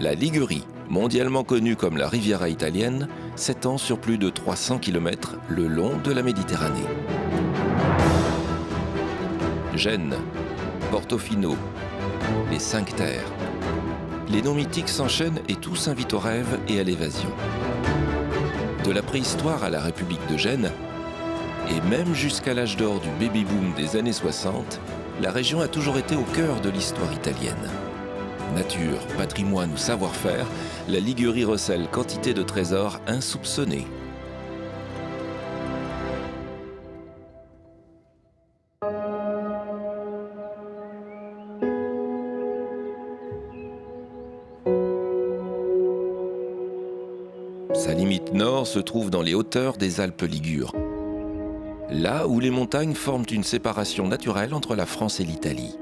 La Ligurie, mondialement connue comme la Riviera italienne, s'étend sur plus de 300 km le long de la Méditerranée. Gênes, Portofino, les Cinq Terres. Les noms mythiques s'enchaînent et tous invitent au rêve et à l'évasion. De la préhistoire à la République de Gênes, et même jusqu'à l'âge d'or du baby-boom des années 60, la région a toujours été au cœur de l'histoire italienne. Nature, patrimoine ou savoir-faire, la Ligurie recèle quantité de trésors insoupçonnés. Sa limite nord se trouve dans les hauteurs des Alpes ligures, là où les montagnes forment une séparation naturelle entre la France et l'Italie.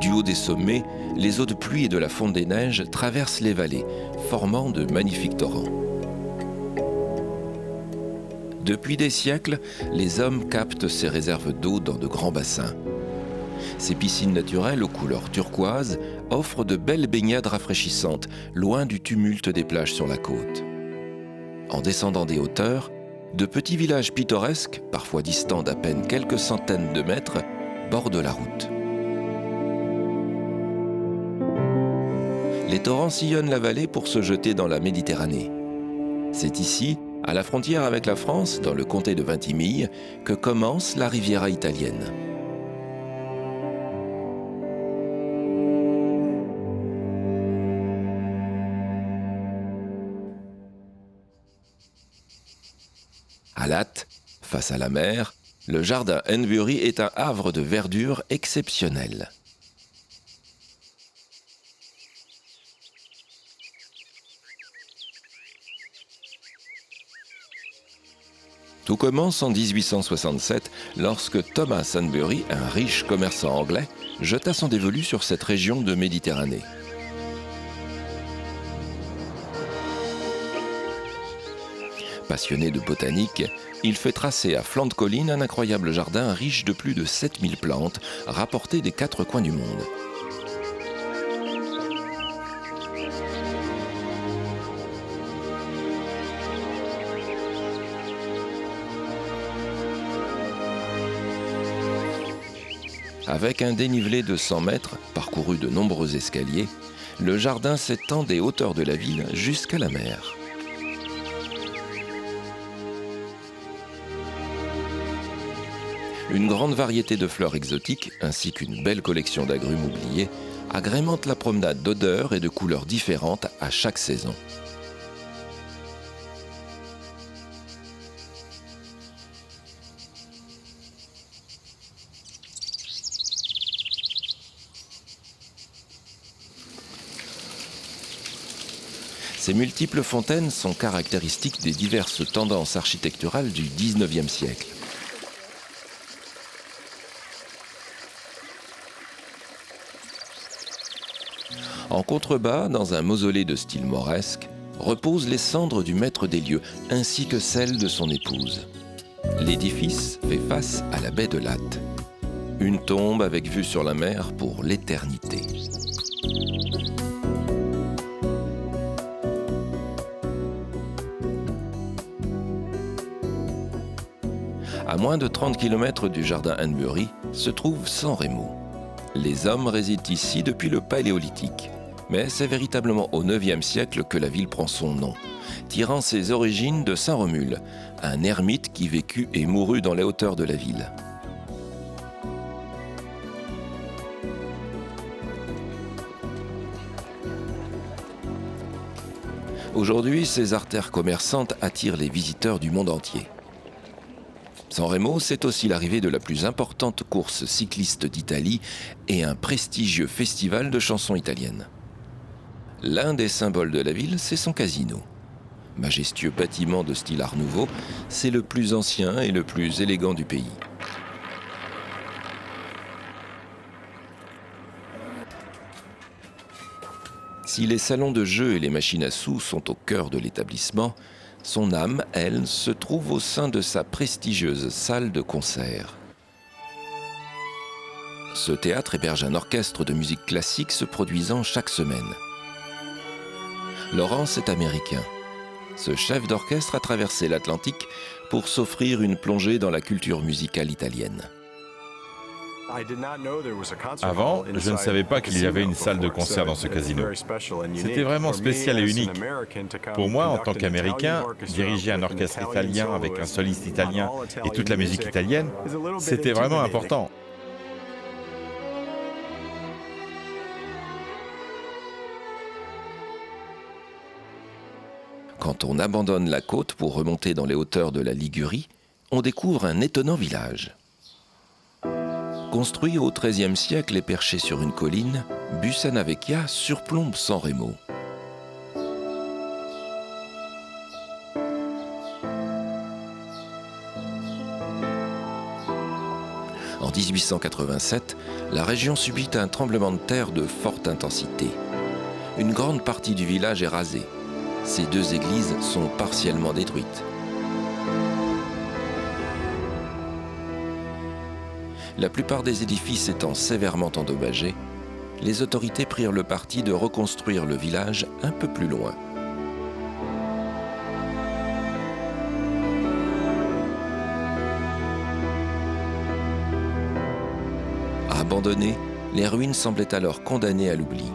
Du haut des sommets, les eaux de pluie et de la fonte des neiges traversent les vallées, formant de magnifiques torrents. Depuis des siècles, les hommes captent ces réserves d'eau dans de grands bassins. Ces piscines naturelles aux couleurs turquoises offrent de belles baignades rafraîchissantes, loin du tumulte des plages sur la côte. En descendant des hauteurs, de petits villages pittoresques, parfois distants d'à peine quelques centaines de mètres, bordent la route. Les torrents sillonnent la vallée pour se jeter dans la Méditerranée. C'est ici, à la frontière avec la France, dans le comté de Vintimille, que commence la Riviera italienne. À Latte, face à la mer, le jardin Enbury est un havre de verdure exceptionnel. Tout commence en 1867 lorsque Thomas Enbury, un riche commerçant anglais, jeta son dévolu sur cette région de Méditerranée. Passionné de botanique, il fait tracer à flanc de colline un incroyable jardin riche de plus de 7000 plantes rapportées des 4 coins du monde. Avec un dénivelé de 100 mètres, parcouru de nombreux escaliers, le jardin s'étend des hauteurs de la ville jusqu'à la mer. Une grande variété de fleurs exotiques, ainsi qu'une belle collection d'agrumes oubliés, agrémentent la promenade d'odeurs et de couleurs différentes à chaque saison. Ces multiples fontaines sont caractéristiques des diverses tendances architecturales du XIXe siècle. En contrebas, dans un mausolée de style mauresque, reposent les cendres du maître des lieux, ainsi que celles de son épouse. L'édifice fait face à la baie de Latte. Une tombe avec vue sur la mer pour l'éternité. À moins de 30 km du jardin Enbury se trouve San Remo. Les hommes résident ici depuis le Paléolithique. Mais c'est véritablement au IXe siècle que la ville prend son nom, tirant ses origines de Saint Romule, un ermite qui vécut et mourut dans les hauteurs de la ville. Aujourd'hui, ces artères commerçantes attirent les visiteurs du monde entier. San Remo, c'est aussi l'arrivée de la plus importante course cycliste d'Italie et un prestigieux festival de chansons italiennes. L'un des symboles de la ville, c'est son casino. Majestueux bâtiment de style Art Nouveau, c'est le plus ancien et le plus élégant du pays. Si les salons de jeux et les machines à sous sont au cœur de l'établissement, Son âme, elle, se trouve au sein de sa prestigieuse salle de concert. Ce théâtre héberge un orchestre de musique classique se produisant chaque semaine. Lawrence est américain. Ce chef d'orchestre a traversé l'Atlantique pour s'offrir une plongée dans la culture musicale italienne. Avant, je ne savais pas qu'il y avait une salle de concert dans ce casino. C'était vraiment spécial et unique. Pour moi, en tant qu'Américain, diriger un orchestre italien avec un soliste italien et toute la musique italienne, c'était vraiment important. Quand on abandonne la côte pour remonter dans les hauteurs de la Ligurie, on découvre un étonnant village. Construit au XIIIe siècle et perché sur une colline, Bussana Vecchia surplombe San Remo. En 1887, la région subit un tremblement de terre de forte intensité. Une grande partie du village est rasée. Ces deux églises sont partiellement détruites. La plupart des édifices étant sévèrement endommagés, les autorités prirent le parti de reconstruire le village un peu plus loin. Abandonnées, les ruines semblaient alors condamnées à l'oubli.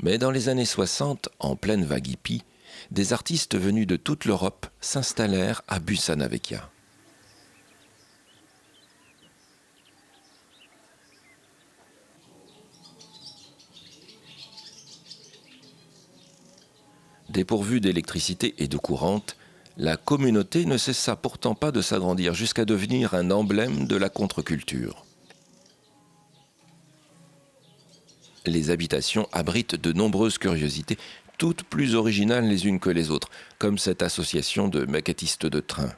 Mais dans les années 60, en pleine vague hippie, des artistes venus de toute l'Europe s'installèrent à Bussana Vecchia. Dépourvue d'électricité et d'eau courante, la communauté ne cessa pourtant pas de s'agrandir jusqu'à devenir un emblème de la contre-culture. Les habitations abritent de nombreuses curiosités, toutes plus originales les unes que les autres, comme cette association de maquettistes de trains.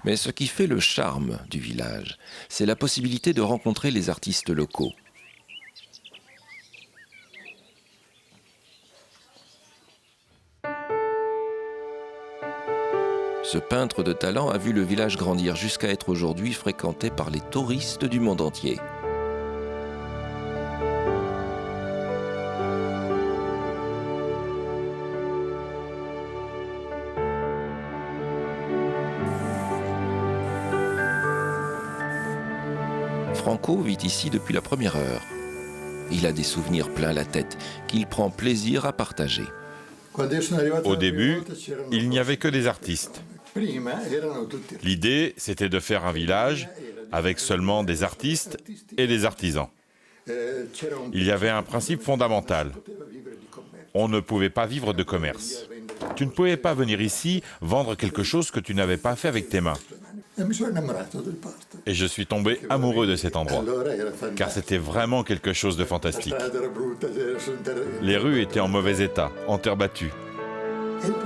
Mais ce qui fait le charme du village, c'est la possibilité de rencontrer les artistes locaux. Ce peintre de talent a vu le village grandir jusqu'à être aujourd'hui fréquenté par les touristes du monde entier. Franco vit ici depuis la première heure. Il a des souvenirs plein la tête qu'il prend plaisir à partager. Au début, il n'y avait que des artistes. L'idée, c'était de faire un village avec seulement des artistes et des artisans. Il y avait un principe fondamental. On ne pouvait pas vivre de commerce. Tu ne pouvais pas venir ici vendre quelque chose que tu n'avais pas fait avec tes mains. Et je suis tombé amoureux de cet endroit, car c'était vraiment quelque chose de fantastique. Les rues étaient en mauvais état, en terre battue.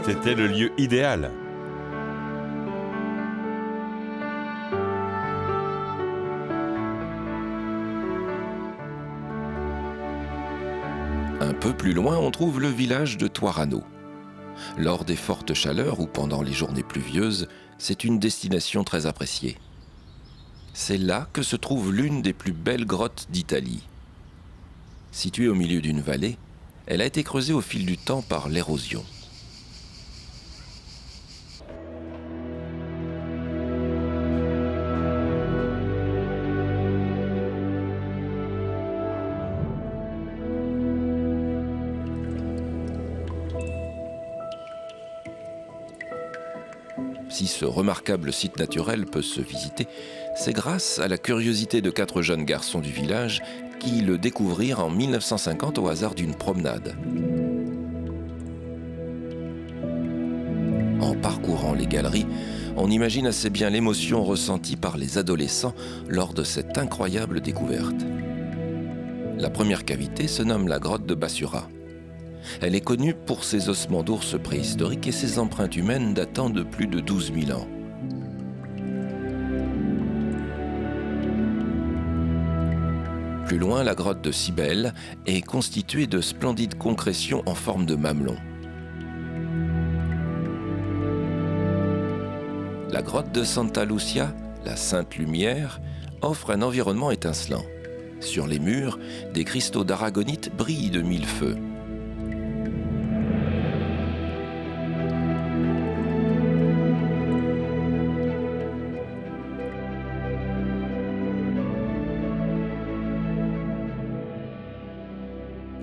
C'était le lieu idéal. Un peu plus loin, on trouve le village de Tuarano. Lors des fortes chaleurs ou pendant les journées pluvieuses, c'est une destination très appréciée. C'est là que se trouve l'une des plus belles grottes d'Italie. Située au milieu d'une vallée, elle a été creusée au fil du temps par l'érosion. Si ce remarquable site naturel peut se visiter, c'est grâce à la curiosité de 4 jeunes garçons du village qui le découvrirent en 1950 au hasard d'une promenade. En parcourant les galeries, on imagine assez bien l'émotion ressentie par les adolescents lors de cette incroyable découverte. La première cavité se nomme la grotte de Bassura. Elle est connue pour ses ossements d'ours préhistoriques et ses empreintes humaines datant de plus de 12 000 ans. Plus loin, la grotte de Cybèle est constituée de splendides concrétions en forme de mamelon. La grotte de Santa Lucia, la Sainte Lumière, offre un environnement étincelant. Sur les murs, des cristaux d'aragonite brillent de 1000 feux.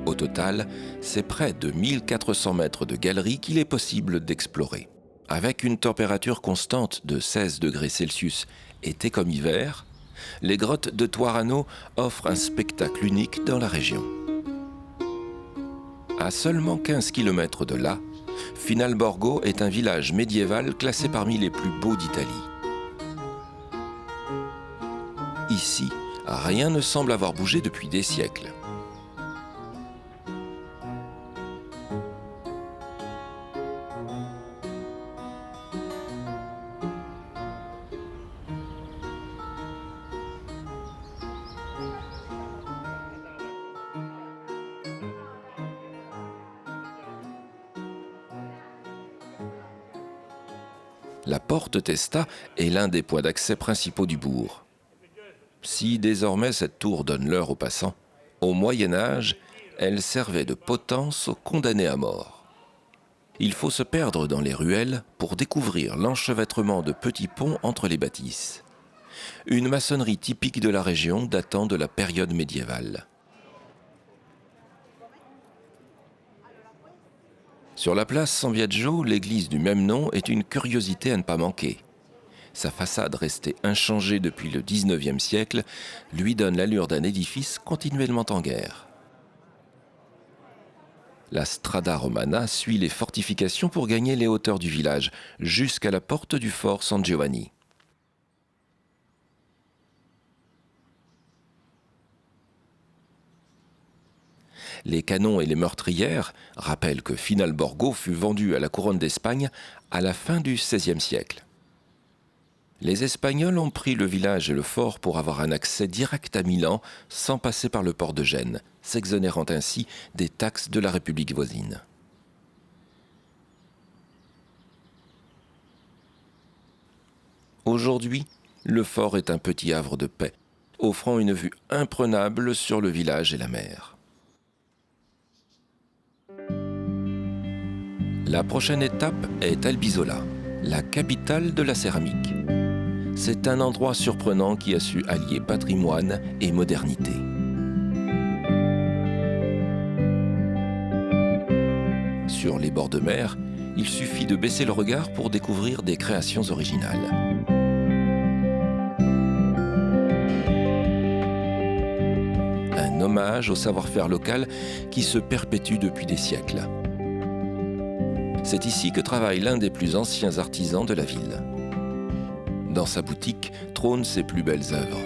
Au total, c'est près de 1400 mètres de galeries qu'il est possible d'explorer. Avec une température constante de 16 degrés Celsius, été comme hiver, les grottes de Tuarano offrent un spectacle unique dans la région. À seulement 15 km de là, Finalborgo est un village médiéval classé parmi les plus beaux d'Italie. Ici, rien ne semble avoir bougé depuis des siècles. La porte Testa est l'un des points d'accès principaux du bourg. Si désormais cette tour donne l'heure aux passants, au Moyen-Âge, elle servait de potence aux condamnés à mort. Il faut se perdre dans les ruelles pour découvrir l'enchevêtrement de petits ponts entre les bâtisses. Une maçonnerie typique de la région datant de la période médiévale. Sur la place San Biagio, l'église du même nom est une curiosité à ne pas manquer. Sa façade restée inchangée depuis le XIXe siècle lui donne l'allure d'un édifice continuellement en guerre. La Strada Romana suit les fortifications pour gagner les hauteurs du village, jusqu'à la porte du fort San Giovanni. Les canons et les meurtrières rappellent que Finalborgo fut vendu à la couronne d'Espagne à la fin du XVIe siècle. Les Espagnols ont pris le village et le fort pour avoir un accès direct à Milan sans passer par le port de Gênes, s'exonérant ainsi des taxes de la République voisine. Aujourd'hui, le fort est un petit havre de paix, offrant une vue imprenable sur le village et la mer. La prochaine étape est Albisola, la capitale de la céramique. C'est un endroit surprenant qui a su allier patrimoine et modernité. Sur les bords de mer, il suffit de baisser le regard pour découvrir des créations originales. Un hommage au savoir-faire local qui se perpétue depuis des siècles. C'est ici que travaille l'un des plus anciens artisans de la ville. Dans sa boutique trônent ses plus belles œuvres.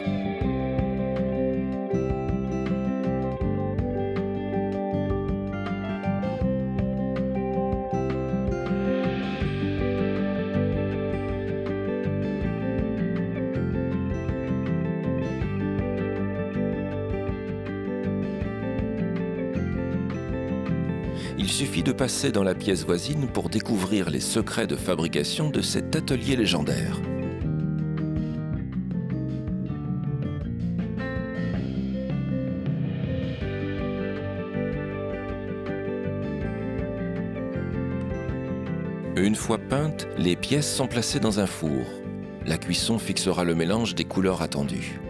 Il suffit de passer dans la pièce voisine pour découvrir les secrets de fabrication de cet atelier légendaire. Une fois peintes, les pièces sont placées dans un four. La cuisson fixera le mélange des couleurs attendues.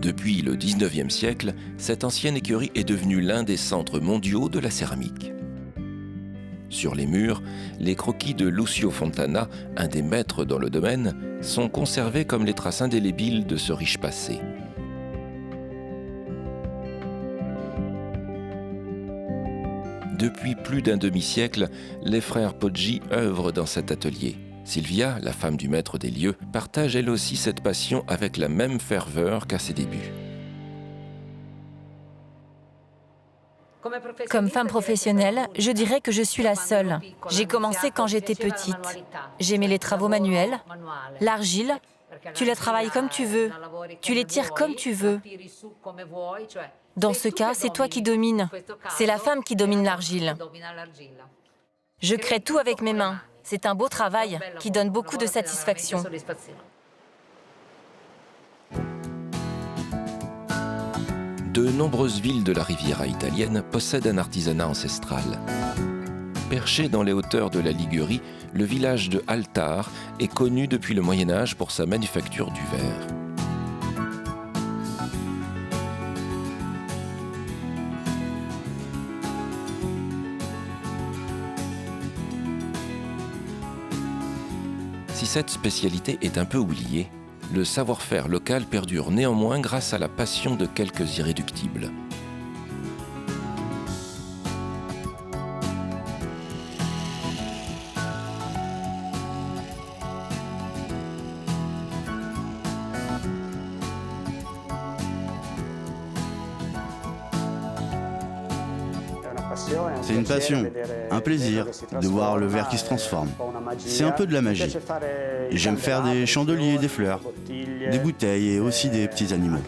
Depuis le 19e siècle, cette ancienne écurie est devenue l'un des centres mondiaux de la céramique. Sur les murs, les croquis de Lucio Fontana, un des maîtres dans le domaine, sont conservés comme les traces indélébiles de ce riche passé. Depuis plus d'un demi-siècle, les frères Poggi œuvrent dans cet atelier. Sylvia, la femme du maître des lieux, partage elle aussi cette passion avec la même ferveur qu'à ses débuts. Comme femme professionnelle, je dirais que je suis la seule. J'ai commencé quand j'étais petite. J'aimais les travaux manuels, l'argile. Tu la travailles comme tu veux, tu les tires comme tu veux. Dans ce cas, c'est toi qui domines. C'est la femme qui domine l'argile. Je crée tout avec mes mains. C'est un beau travail qui donne beaucoup de satisfaction. De nombreuses villes de la Riviera italienne possèdent un artisanat ancestral. Perché dans les hauteurs de la Ligurie, le village de Altar est connu depuis le Moyen-Âge pour sa manufacture du verre. Si cette spécialité est un peu oubliée, le savoir-faire local perdure néanmoins grâce à la passion de quelques irréductibles. C'est une passion, un plaisir de voir le verre qui se transforme. C'est un peu de la magie. J'aime faire des chandeliers, des fleurs, des bouteilles et aussi des petits animaux.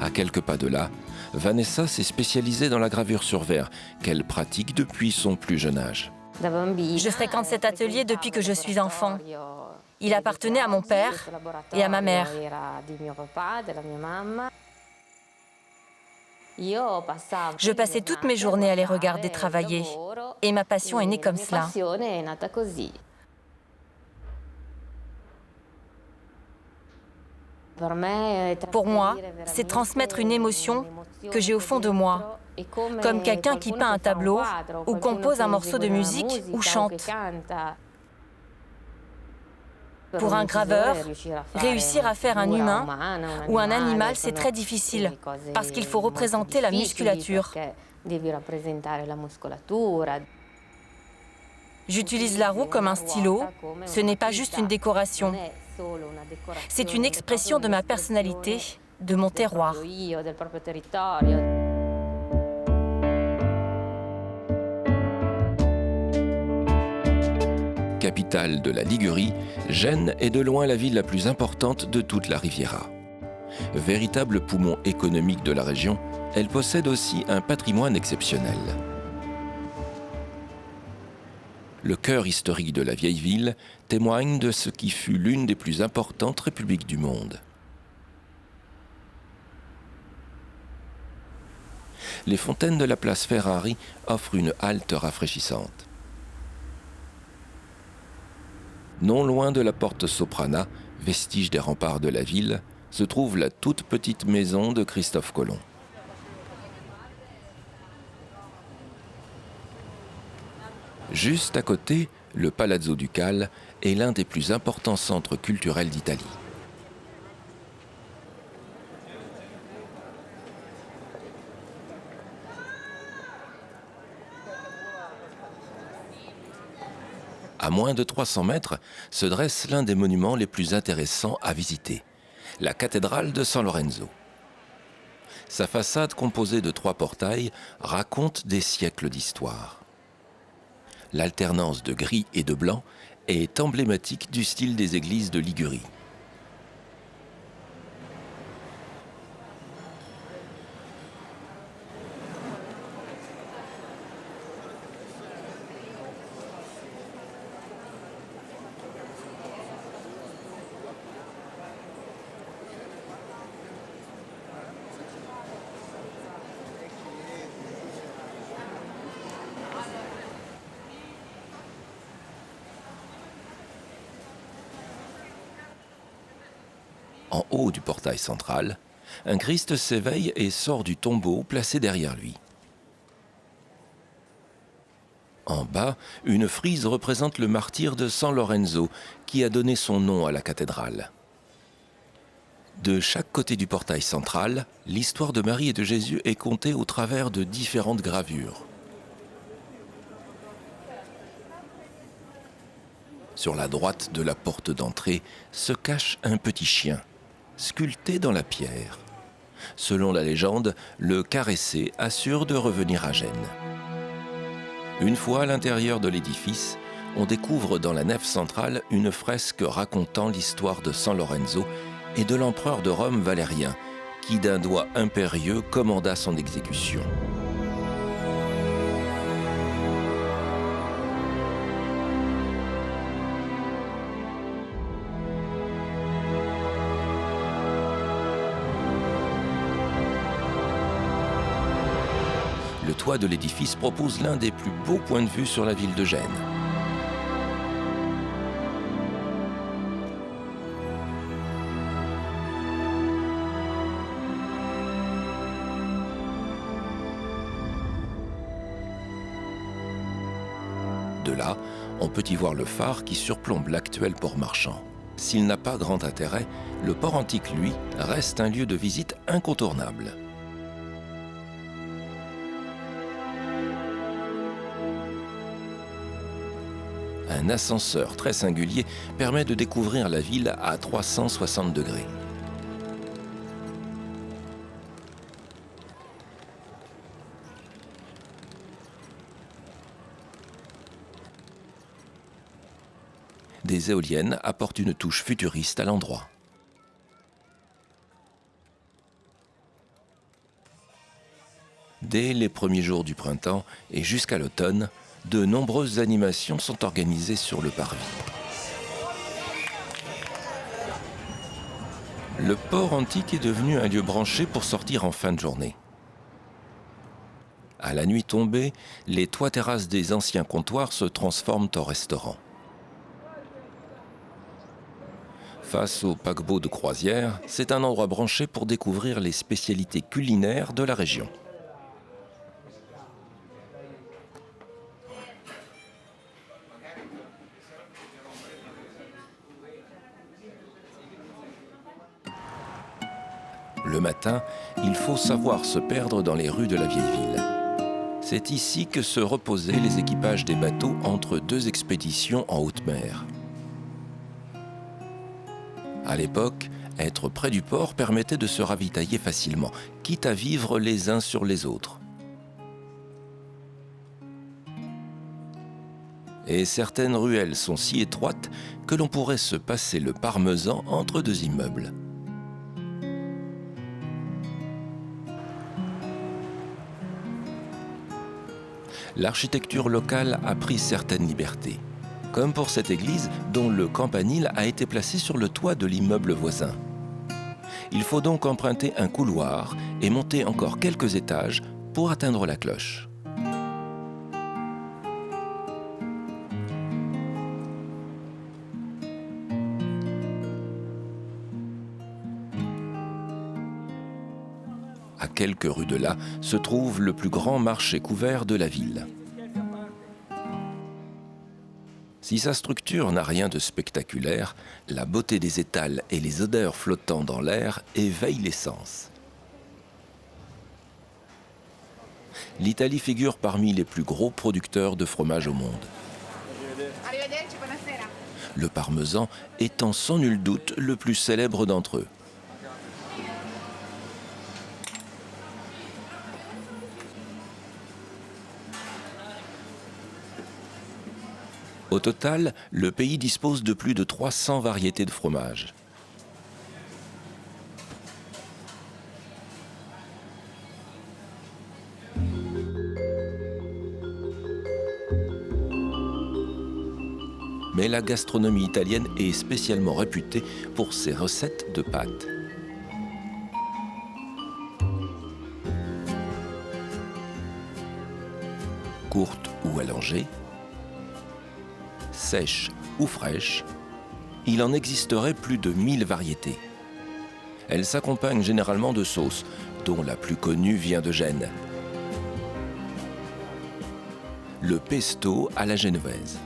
À quelques pas de là, Vanessa s'est spécialisée dans la gravure sur verre, qu'elle pratique depuis son plus jeune âge. Je fréquente cet atelier depuis que je suis enfant. Il appartenait à mon père et à ma mère. Je passais toutes mes journées à les regarder travailler et ma passion est née comme cela. Pour moi, c'est transmettre une émotion que j'ai au fond de moi, comme quelqu'un qui peint un tableau ou compose un morceau de musique ou chante. Pour un graveur, réussir à faire un humain ou un animal, c'est très difficile parce qu'il faut représenter la musculature. J'utilise la roue comme un stylo, ce n'est pas juste une décoration. C'est une expression de ma personnalité, de mon terroir. Capitale de la Ligurie, Gênes est de loin la ville la plus importante de toute la Riviera. Véritable poumon économique de la région, elle possède aussi un patrimoine exceptionnel. Le cœur historique de la vieille ville témoigne de ce qui fut l'une des plus importantes républiques du monde. Les fontaines de la place Ferrari offrent une halte rafraîchissante. Non loin de la porte Soprana, vestige des remparts de la ville, se trouve la toute petite maison de Christophe Colomb. Juste à côté, le Palazzo Ducal est l'un des plus importants centres culturels d'Italie. À moins de 300 mètres se dresse l'un des monuments les plus intéressants à visiter, la cathédrale de San Lorenzo. Sa façade composée de 3 portails raconte des siècles d'histoire. L'alternance de gris et de blanc est emblématique du style des églises de Ligurie. En haut du portail central, un Christ s'éveille et sort du tombeau placé derrière lui. En bas, une frise représente le martyre de San Lorenzo, qui a donné son nom à la cathédrale. De chaque côté du portail central, l'histoire de Marie et de Jésus est contée au travers de différentes gravures. Sur la droite de la porte d'entrée se cache un petit chien, sculpté dans la pierre. Selon la légende, le caresser assure de revenir à Gênes. Une fois à l'intérieur de l'édifice, on découvre dans la nef centrale une fresque racontant l'histoire de San Lorenzo et de l'empereur de Rome Valérien, qui d'un doigt impérieux commanda son exécution. Le toit de l'édifice propose l'un des plus beaux points de vue sur la ville de Gênes. De là, on peut y voir le phare qui surplombe l'actuel port marchand. S'il n'a pas grand intérêt, le port antique, lui, reste un lieu de visite incontournable. Un ascenseur très singulier permet de découvrir la ville à 360 degrés. Des éoliennes apportent une touche futuriste à l'endroit. Dès les premiers jours du printemps et jusqu'à l'automne, de nombreuses animations sont organisées sur le parvis. Le port antique est devenu un lieu branché pour sortir en fin de journée. À la nuit tombée, les toits terrasses des anciens comptoirs se transforment en restaurants. Face au paquebot de croisière, c'est un endroit branché pour découvrir les spécialités culinaires de la région. Le matin, il faut savoir se perdre dans les rues de la vieille ville. C'est ici que se reposaient les équipages des bateaux entre deux expéditions en haute mer. À l'époque, être près du port permettait de se ravitailler facilement, quitte à vivre les uns sur les autres. Et certaines ruelles sont si étroites que l'on pourrait se passer le parmesan entre deux immeubles. L'architecture locale a pris certaines libertés, comme pour cette église dont le campanile a été placé sur le toit de l'immeuble voisin. Il faut donc emprunter un couloir et monter encore quelques étages pour atteindre la cloche. À quelques rues de là se trouve le plus grand marché couvert de la ville. Si sa structure n'a rien de spectaculaire, la beauté des étals et les odeurs flottant dans l'air éveillent les sens. L'Italie figure parmi les plus gros producteurs de fromage au monde. Le parmesan étant sans nul doute le plus célèbre d'entre eux. Au total, le pays dispose de plus de 300 variétés de fromage. Mais la gastronomie italienne est spécialement réputée pour ses recettes de pâtes. Courtes ou allongées, sèches ou fraîches, il en existerait plus de 1000 variétés. Elle s'accompagne généralement de sauces, dont la plus connue vient de Gênes. Le pesto à la génovaise.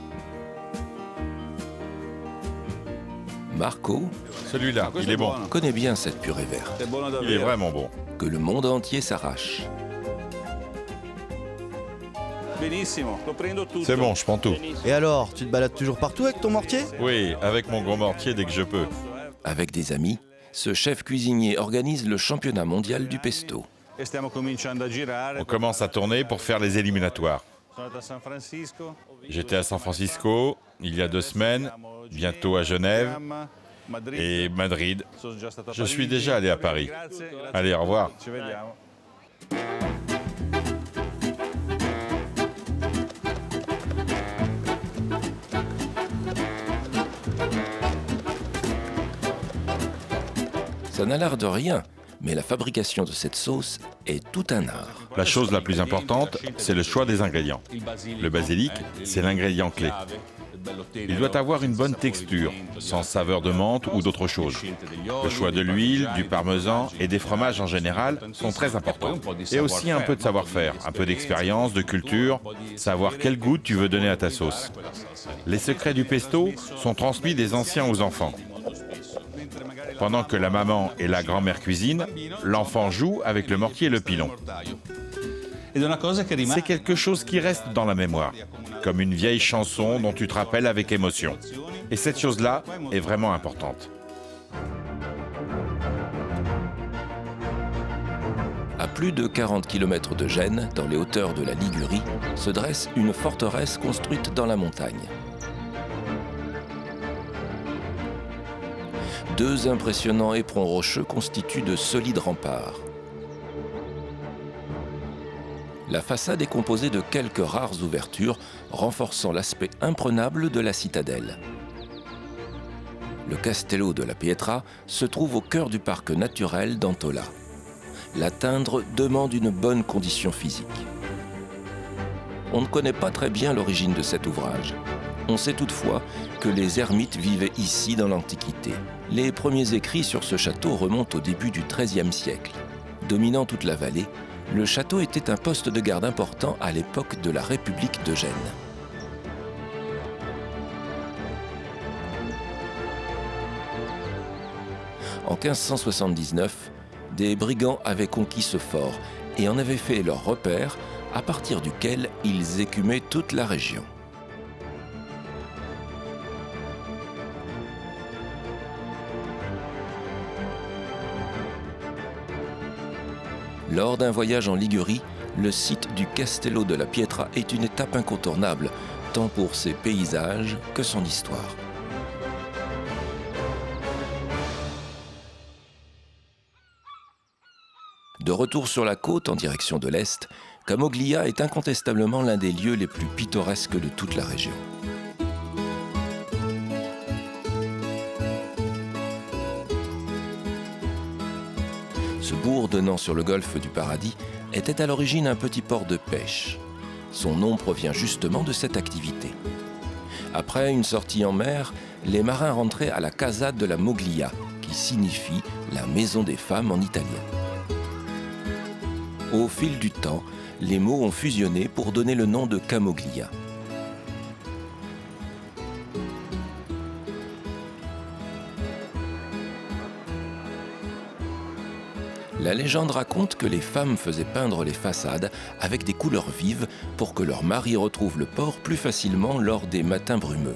Marco Celui-là, il est bon. connaît bien cette purée verte, Il est vraiment bon. que le monde entier s'arrache. C'est bon, je prends tout. Et alors, tu te balades toujours partout avec ton mortier? Oui, avec mon gros mortier dès que je peux. Avec des amis, ce chef cuisinier organise le championnat mondial du pesto. On commence à tourner pour faire les éliminatoires. J'étais à San Francisco il y a 2 semaines, bientôt à Genève et Madrid. Je suis déjà allé à Paris. Allez, au revoir. Ça n'a l'air de rien, mais la fabrication de cette sauce est tout un art. La chose la plus importante, c'est le choix des ingrédients. Le basilic, c'est l'ingrédient clé. Il doit avoir une bonne texture, sans saveur de menthe ou d'autre chose. Le choix de l'huile, du parmesan et des fromages en général sont très importants. Et aussi un peu de savoir-faire, un peu d'expérience, de culture, savoir quel goût tu veux donner à ta sauce. Les secrets du pesto sont transmis des anciens aux enfants. Pendant que la maman et la grand-mère cuisinent, l'enfant joue avec le mortier et le pilon. C'est quelque chose qui reste dans la mémoire, comme une vieille chanson dont tu te rappelles avec émotion. Et cette chose-là est vraiment importante. À plus de 40 km de Gênes, dans les hauteurs de la Ligurie, se dresse une forteresse construite dans la montagne. 2 impressionnants éperons rocheux constituent de solides remparts. La façade est composée de quelques rares ouvertures, renforçant l'aspect imprenable de la citadelle. Le Castello de la Pietra se trouve au cœur du parc naturel d'Antola. L'atteindre demande une bonne condition physique. On ne connaît pas très bien l'origine de cet ouvrage. On sait toutefois que les ermites vivaient ici dans l'Antiquité. Les premiers écrits sur ce château remontent au début du XIIIe siècle. Dominant toute la vallée, le château était un poste de garde important à l'époque de la République de Gênes. En 1579, des brigands avaient conquis ce fort et en avaient fait leur repère, à partir duquel ils écumaient toute la région. Lors d'un voyage en Ligurie, le site du Castello de la Pietra est une étape incontournable, tant pour ses paysages que son histoire. De retour sur la côte en direction de l'est, Camoglia est incontestablement l'un des lieux les plus pittoresques de toute la région. Ce bourg donnant sur le golfe du Paradis était à l'origine un petit port de pêche. Son nom provient justement de cette activité. Après une sortie en mer, les marins rentraient à la Casa de la Moglia, qui signifie la maison des femmes en italien. Au fil du temps, les mots ont fusionné pour donner le nom de Camoglia. La légende raconte que les femmes faisaient peindre les façades avec des couleurs vives pour que leurs maris retrouvent le port plus facilement lors des matins brumeux.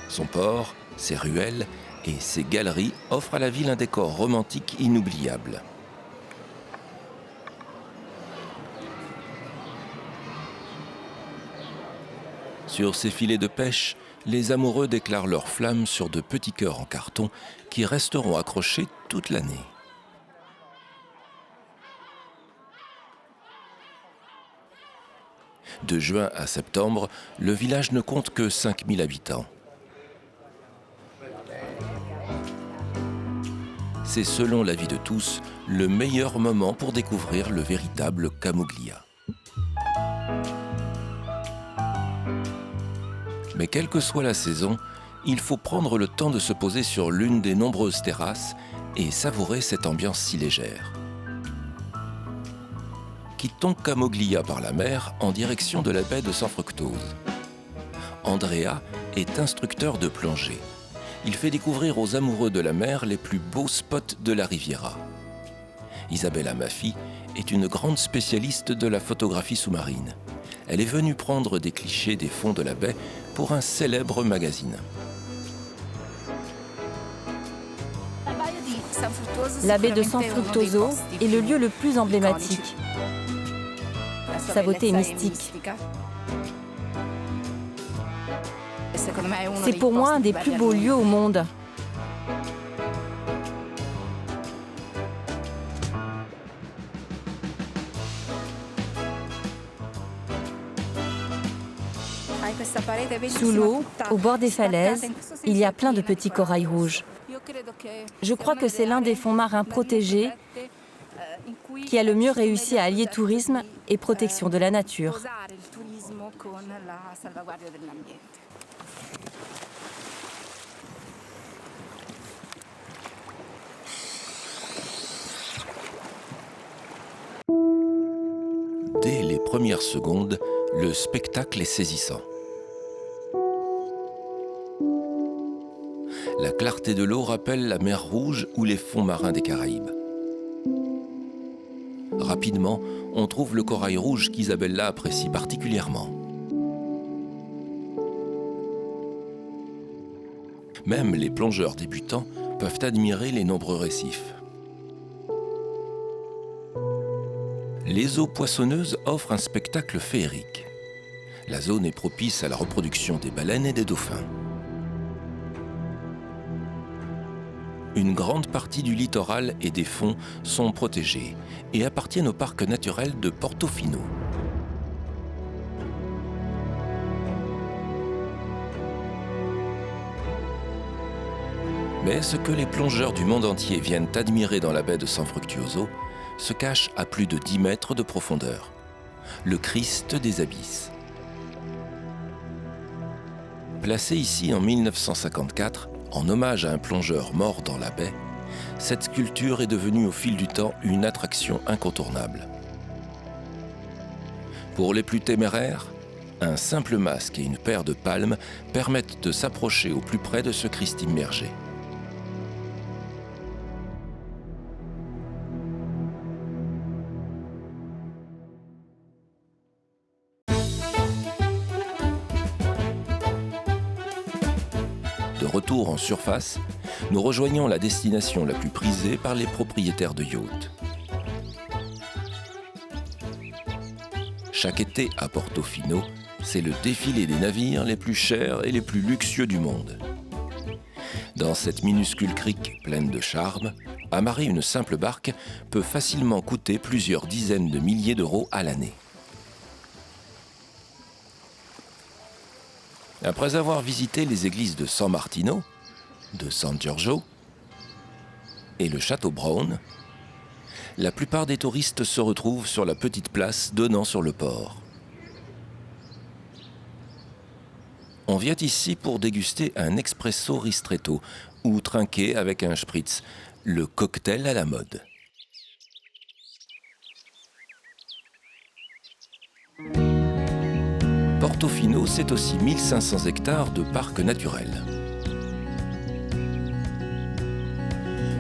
Son port, ses ruelles et ses galeries offrent à la ville un décor romantique inoubliable. Sur ces filets de pêche, les amoureux déclarent leur flamme sur de petits cœurs en carton qui resteront accrochés toute l'année. De juin à septembre, le village ne compte que 5000 habitants. c'est selon l'avis de tous le meilleur moment pour découvrir le véritable Camoglia. Mais quelle que soit la saison, il faut prendre le temps de se poser sur l'une des nombreuses terrasses et savourer cette ambiance si légère. Quittons Camoglia par la mer en direction de la baie de San Fructuoso. Andrea est instructeur de plongée. Il fait découvrir aux amoureux de la mer les plus beaux spots de la Riviera. Isabella Maffi est une grande spécialiste de la photographie sous-marine. Elle est venue prendre des clichés des fonds de la baie pour un célèbre magazine. La baie de San Fructuoso est le lieu le plus emblématique. Sa beauté est mystique. C'est pour moi un des plus beaux lieux au monde. Sous l'eau, au bord des falaises, il y a plein de petits corails rouges. Je crois que c'est l'un des fonds marins protégés qui a le mieux réussi à allier tourisme et protection de la nature. Dès les premières secondes, le spectacle est saisissant. La clarté de l'eau rappelle la mer Rouge ou les fonds marins des Caraïbes. Rapidement, on trouve le corail rouge qu'Isabella apprécie particulièrement. Même les plongeurs débutants peuvent admirer les nombreux récifs. Les eaux poissonneuses offrent un spectacle féerique. La zone est propice à la reproduction des baleines et des dauphins. Une grande partie du littoral et des fonds sont protégés et appartiennent au parc naturel de Portofino. Mais ce que les plongeurs du monde entier viennent admirer dans la baie de San Fructuoso se cache à plus de 10 mètres de profondeur. Le Christ des abysses. Placé ici en 1954, en hommage à un plongeur mort dans la baie, cette sculpture est devenue au fil du temps une attraction incontournable. Pour les plus téméraires, un simple masque et une paire de palmes permettent de s'approcher au plus près de ce Christ immergé. De retour en surface, nous rejoignons la destination la plus prisée par les propriétaires de yachts. Chaque été à Portofino, c'est le défilé des navires les plus chers et les plus luxueux du monde. Dans cette minuscule crique pleine de charme, amarrer une simple barque peut facilement coûter plusieurs dizaines de milliers d'euros à l'année. Après avoir visité les églises de San Martino, de San Giorgio et le château Brown, la plupart des touristes se retrouvent sur la petite place donnant sur le port. On vient ici pour déguster un espresso ristretto ou trinquer avec un spritz, le cocktail à la mode. Portofino, c'est aussi 1500 hectares de parc naturel.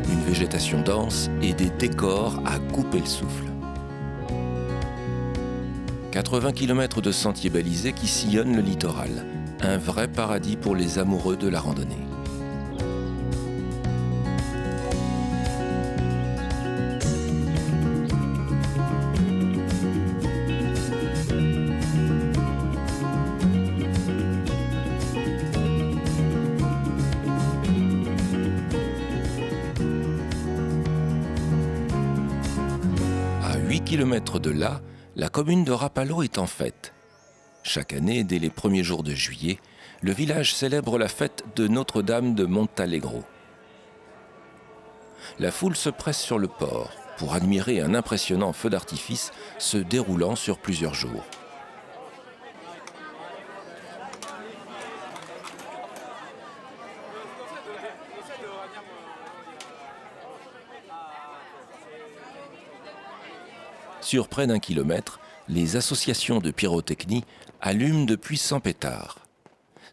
Une végétation dense et des décors à couper le souffle. 80 km de sentiers balisés qui sillonnent le littoral. Un vrai paradis pour les amoureux de la randonnée. À 8 km de là, la commune de Rapallo est en fête. Chaque année, dès les premiers jours de juillet, le village célèbre la fête de Notre-Dame de Montalegro. La foule se presse sur le port pour admirer un impressionnant feu d'artifice se déroulant sur plusieurs jours. Sur près d'1 kilomètre, les associations de pyrotechnie allument de puissants pétards.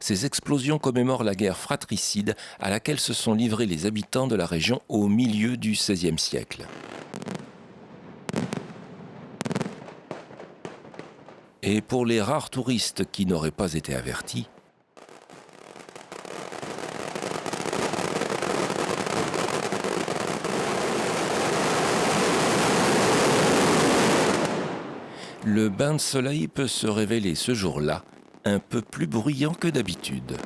Ces explosions commémorent la guerre fratricide à laquelle se sont livrés les habitants de la région au milieu du XVIe siècle. Et pour les rares touristes qui n'auraient pas été avertis, le bain de soleil peut se révéler ce jour-là un peu plus bruyant que d'habitude.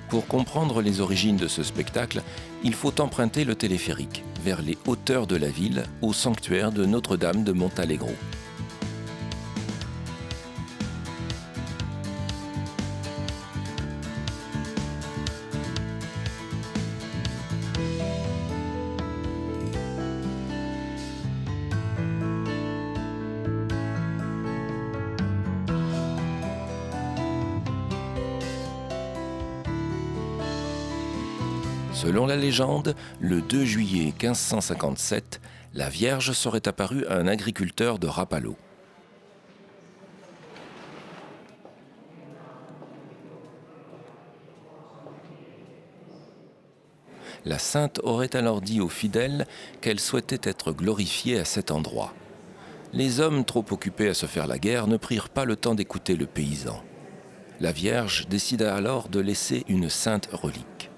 Pour comprendre les origines de ce spectacle, il faut emprunter le téléphérique vers les hauteurs de la ville, au sanctuaire de Notre-Dame de Montalegro. Selon la légende, le 2 juillet 1557, la Vierge serait apparue à un agriculteur de Rapallo. La sainte aurait alors dit aux fidèles qu'elle souhaitait être glorifiée à cet endroit. Les hommes, trop occupés à se faire la guerre, ne prirent pas le temps d'écouter le paysan. La Vierge décida alors de laisser une sainte relique.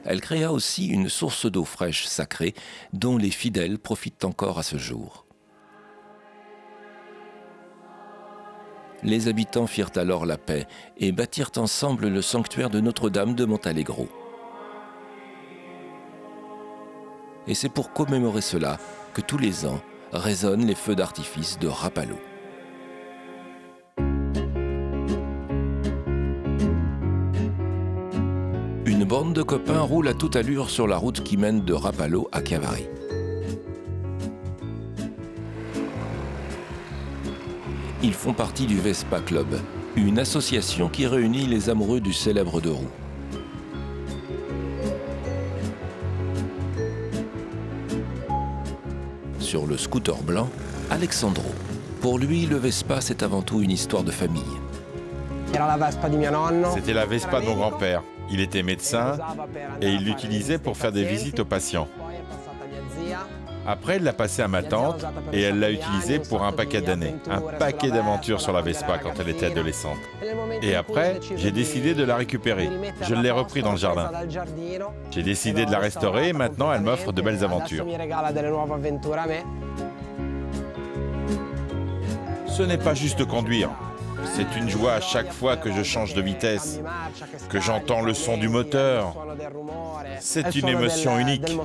Elle créa aussi une source d'eau fraîche sacrée dont les fidèles profitent encore à ce jour. Les habitants firent alors la paix et bâtirent ensemble le sanctuaire de Notre-Dame de Montalegro. Et c'est pour commémorer cela que tous les ans résonnent les feux d'artifice de Rapallo. Une bande de copains roule à toute allure sur la route qui mène de Rapallo à Chiavari. Ils font partie du Vespa Club, une association qui réunit les amoureux du célèbre deux roues. Sur le scooter blanc, Alexandro. Pour lui, le Vespa, c'est avant tout une histoire de famille. C'était la Vespa de mon grand-père. Il était médecin et il l'utilisait pour faire des visites aux patients. Après, il l'a passée à ma tante et elle l'a utilisée pour un paquet d'années. Un paquet d'aventures sur la Vespa quand elle était adolescente. Et après, j'ai décidé de la récupérer. Je l'ai repris dans le jardin. J'ai décidé de la restaurer et maintenant elle m'offre de belles aventures. Ce n'est pas juste conduire. C'est une joie à chaque fois que je change de vitesse, que j'entends le son du moteur. C'est une émotion unique.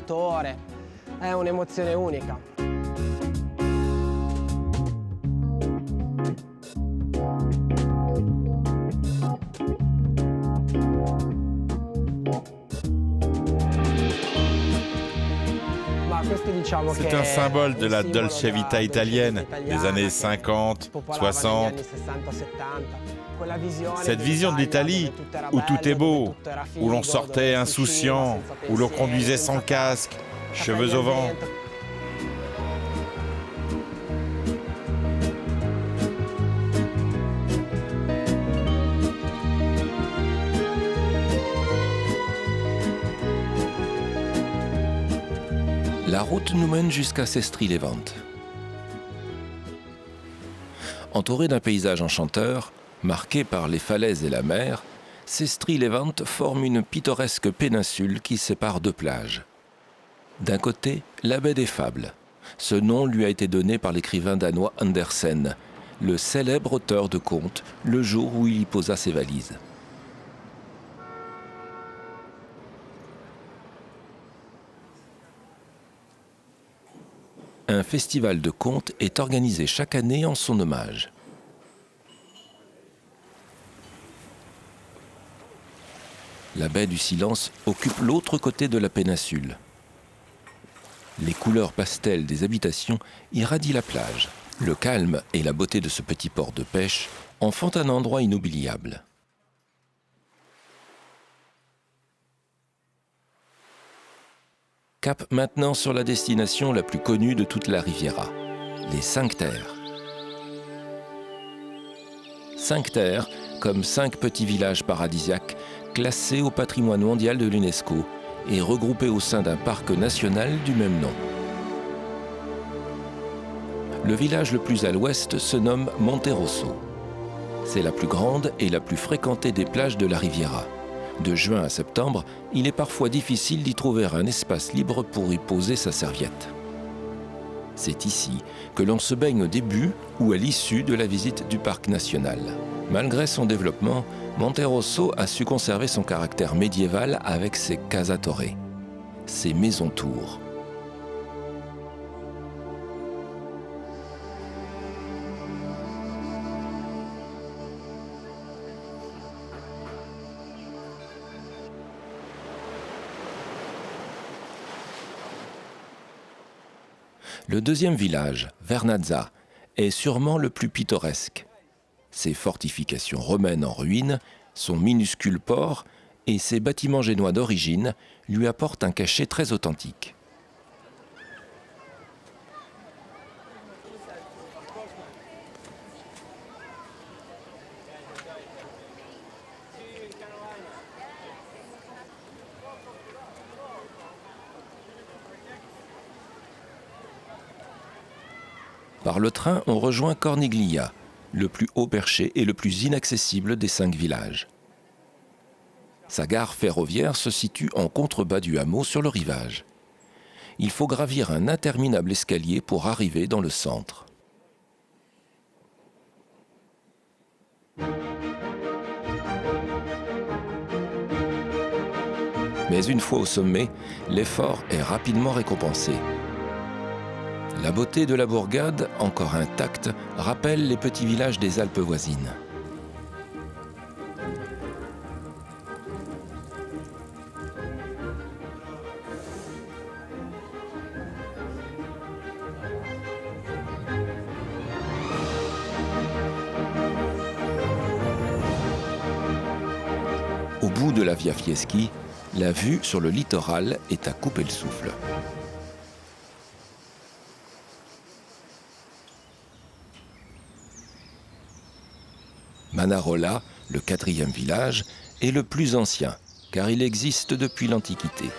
C'est un symbole de la Dolce Vita italienne des années 50, 60. Cette vision de l'Italie où tout est beau, où l'on sortait insouciant, où l'on conduisait sans casque, cheveux au vent. La route nous mène jusqu'à Sestri-Levante. Entouré d'un paysage enchanteur, marqué par les falaises et la mer, Sestri Levant forme une pittoresque péninsule qui sépare deux plages. D'un côté, la baie des Fables. Ce nom lui a été donné par l'écrivain danois Andersen, le célèbre auteur de contes, le jour où il y posa ses valises. Un festival de contes est organisé chaque année en son hommage. La baie du Silence occupe l'autre côté de la péninsule. Les couleurs pastel des habitations irradient la plage. Le calme et la beauté de ce petit port de pêche en font un endroit inoubliable. Cap maintenant sur la destination la plus connue de toute la Riviera, les 5 terres. 5 terres, comme 5 petits villages paradisiaques, classés au patrimoine mondial de l'UNESCO et regroupés au sein d'un parc national du même nom. Le village le plus à l'ouest se nomme Monterosso. C'est la plus grande et la plus fréquentée des plages de la Riviera. De juin à septembre, il est parfois difficile d'y trouver un espace libre pour y poser sa serviette. C'est ici que l'on se baigne au début ou à l'issue de la visite du parc national. Malgré son développement, Monterosso a su conserver son caractère médiéval avec ses casa torre, ses maisons-tours. Le deuxième village, Vernazza, est sûrement le plus pittoresque. Ses fortifications romaines en ruine, son minuscule port et ses bâtiments génois d'origine lui apportent un cachet très authentique. Par le train, on rejoint Corniglia, le plus haut perché et le plus inaccessible des 5 villages. Sa gare ferroviaire se situe en contrebas du hameau sur le rivage. Il faut gravir un interminable escalier pour arriver dans le centre. Mais une fois au sommet, l'effort est rapidement récompensé. La beauté de la bourgade, encore intacte, rappelle les petits villages des Alpes voisines. Au bout de la Via Fieschi, la vue sur le littoral est à couper le souffle. Manarola, le 4e village, est le plus ancien, car il existe depuis l'Antiquité.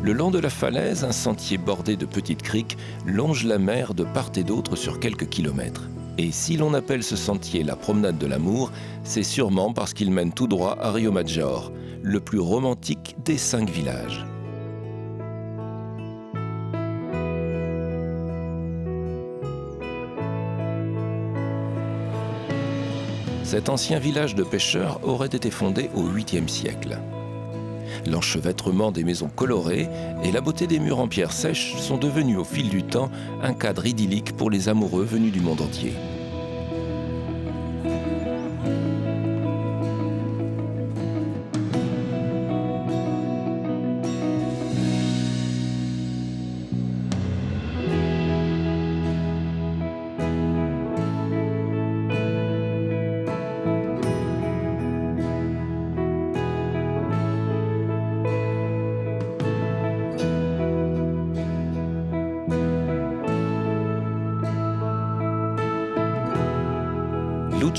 Le long de la falaise, un sentier bordé de petites criques longe la mer de part et d'autre sur quelques kilomètres. Et si l'on appelle ce sentier la promenade de l'amour, c'est sûrement parce qu'il mène tout droit à Rio Maggiore, le plus romantique des 5 villages. Cet ancien village de pêcheurs aurait été fondé au 8e siècle. L'enchevêtrement des maisons colorées et la beauté des murs en pierre sèche sont devenus au fil du temps un cadre idyllique pour les amoureux venus du monde entier.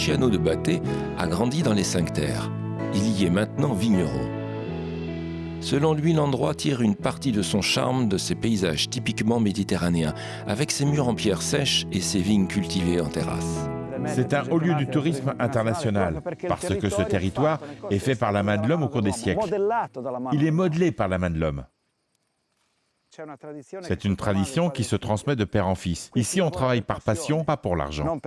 Luciano de Batté a grandi dans les Cinq Terres. Il y est maintenant vigneron. Selon lui, l'endroit tire une partie de son charme de ses paysages typiquement méditerranéens, avec ses murs en pierre sèche et ses vignes cultivées en terrasse. C'est un haut lieu du tourisme international, parce que ce territoire est fait par la main de l'homme au cours des siècles. Il est modelé par la main de l'homme. C'est une tradition qui se transmet de père en fils. Ici, on travaille par passion, pas pour l'argent.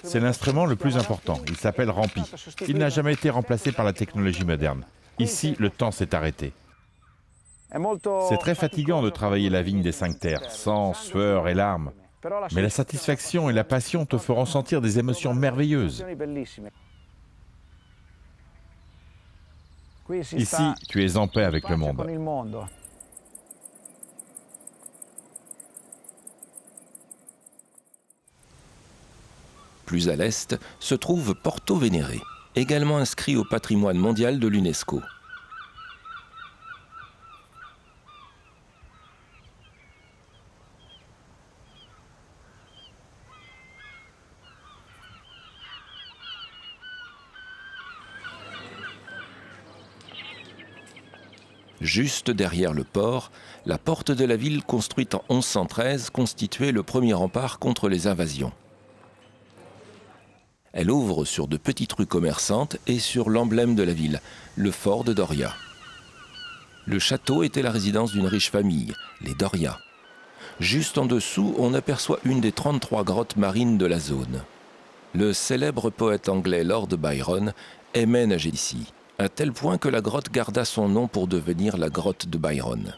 C'est l'instrument le plus important. Il s'appelle rampi. Il n'a jamais été remplacé par la technologie moderne. Ici, le temps s'est arrêté. C'est très fatigant de travailler la vigne des Cinq Terres, sang, sueur et larmes. Mais la satisfaction et la passion te feront sentir des émotions merveilleuses. Ici, tu es en paix avec le monde. Plus à l'est se trouve Porto Venere, également inscrit au patrimoine mondial de l'UNESCO. Juste derrière le port, la porte de la ville construite en 1113 constituait le premier rempart contre les invasions. Elle ouvre sur de petites rues commerçantes et sur l'emblème de la ville, le fort de Doria. Le château était la résidence d'une riche famille, les Doria. Juste en dessous, on aperçoit une des 33 grottes marines de la zone. Le célèbre poète anglais Lord Byron aimait nager ici, à tel point que la grotte garda son nom pour devenir la grotte de Byron.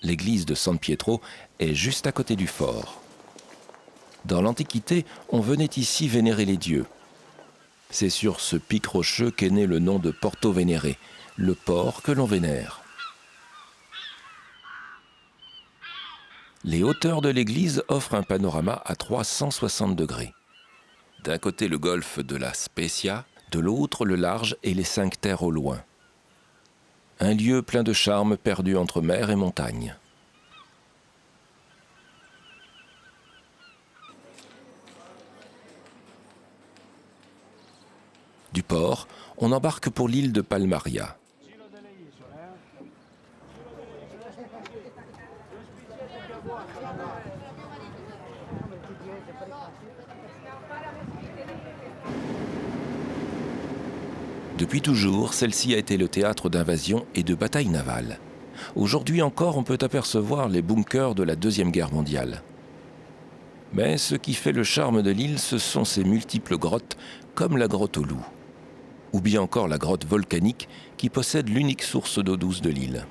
L'église de San Pietro est juste à côté du fort. Dans l'Antiquité, on venait ici vénérer les dieux. C'est sur ce pic rocheux qu'est né le nom de Porto Venere, le port que l'on vénère. Les hauteurs de l'église offrent un panorama à 360 degrés. D'un côté le golfe de la Spezia, de l'autre le large et les Cinq Terres au loin. Un lieu plein de charme perdu entre mer et montagne. Du port, on embarque pour l'île de Palmaria. Depuis toujours, celle-ci a été le théâtre d'invasions et de batailles navales. Aujourd'hui encore, on peut apercevoir les bunkers de la Deuxième Guerre mondiale. Mais ce qui fait le charme de l'île, ce sont ses multiples grottes, comme la grotte au Loup. Ou bien encore la grotte volcanique qui possède l'unique source d'eau douce de l'île.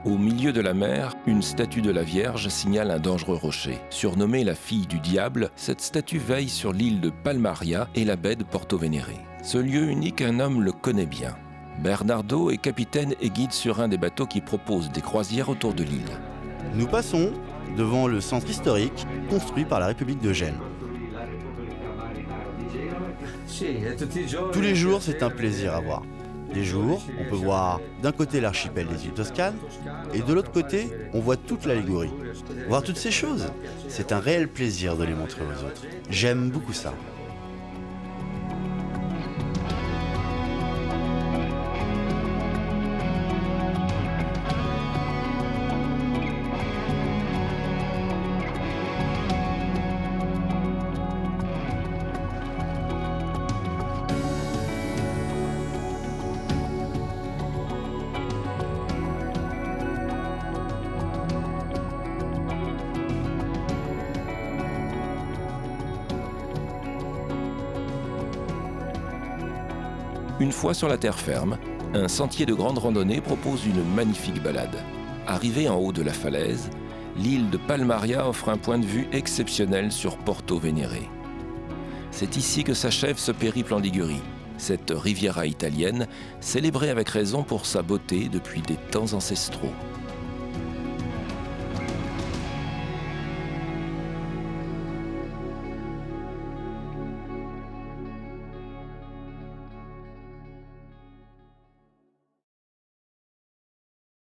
Au milieu de la mer, une statue de la Vierge signale un dangereux rocher. Surnommée la fille du diable, cette statue veille sur l'île de Palmaria et la baie de Porto Venere. Ce lieu unique, un homme le connaît bien. Bernardo est capitaine et guide sur un des bateaux qui propose des croisières autour de l'île. Nous passons devant le centre historique construit par la République de Gênes. Tous les jours, c'est un plaisir à voir. Les jours, on peut voir d'un côté l'archipel des îles Toscanes et de l'autre côté, on voit toute la Ligurie. Voir toutes ces choses, c'est un réel plaisir de les montrer aux autres. J'aime beaucoup ça. Une fois sur la terre ferme, un sentier de grande randonnée propose une magnifique balade. Arrivé en haut de la falaise, l'île de Palmaria offre un point de vue exceptionnel sur Porto Venere. C'est ici que s'achève ce périple en Ligurie, cette riviera italienne, célébrée avec raison pour sa beauté depuis des temps ancestraux.